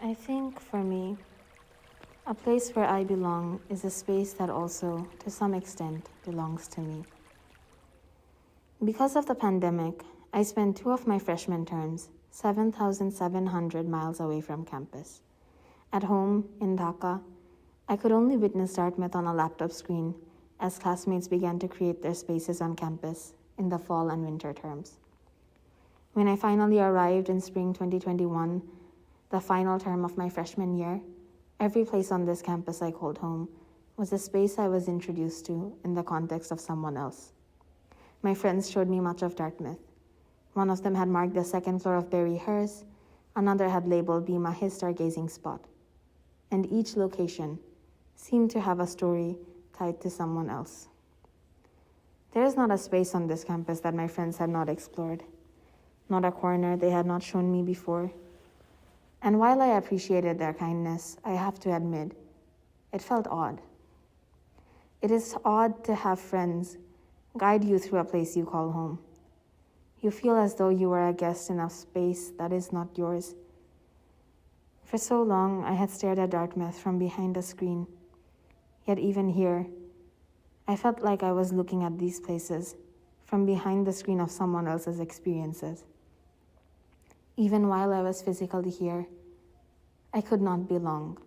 I think for me, a place where I belong is a space that also, to some extent, belongs to me. Because of the pandemic, I spent 2 of my freshman terms 7,700 miles away from campus. At home, in Dhaka, I could only witness Dartmouth on a laptop screen as classmates began to create their spaces on campus in the fall and winter terms. When I finally arrived in spring 2021, the final term of my freshman year, every place on this campus I called home was a space I was introduced to in the context of someone else. My friends showed me much of Dartmouth. One of them had marked the second floor of Barry Hers, another had labeled Bima his stargazing spot. And each location seemed to have a story tied to someone else. There is not a space on this campus that my friends had not explored, not a corner they had not shown me before. And while I appreciated their kindness, I have to admit, it felt odd. It is odd to have friends guide you through a place you call home. You feel as though you are a guest in a space that is not yours. For so long, I had stared at Dartmouth from behind a screen. Yet even here, I felt like I was looking at these places from behind the screen of someone else's experiences. Even while I was physically here, I could not belong.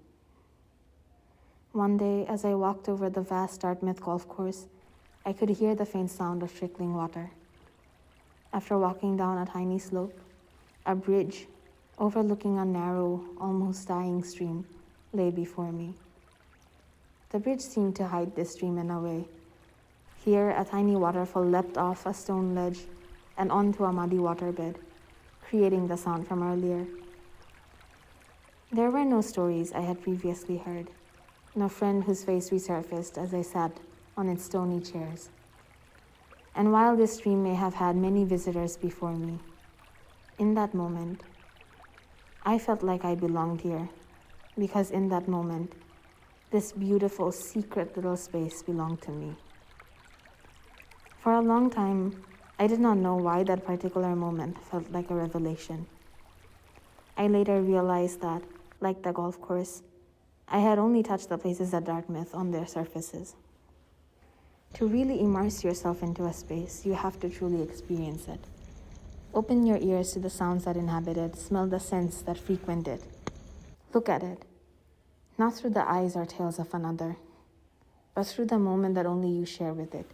One day, as I walked over the vast Dartmouth golf course, I could hear the faint sound of trickling water. After walking down a tiny slope, a bridge overlooking a narrow, almost dying stream lay before me. The bridge seemed to hide this stream in a way. Here, a tiny waterfall leapt off a stone ledge and onto a muddy waterbed, creating the sound from earlier. There were no stories I had previously heard, no friend whose face resurfaced as I sat on its stony chairs. And while this stream may have had many visitors before me, in that moment, I felt like I belonged here, because in that moment, this beautiful, secret little space belonged to me. For a long time, I did not know why that particular moment felt like a revelation. I later realized that, like the golf course, I had only touched the places at Dartmouth on their surfaces. To really immerse yourself into a space, you have to truly experience it. Open your ears to the sounds that inhabit it, smell the scents that frequent it. Look at it, not through the eyes or tails of another, but through the moment that only you share with it.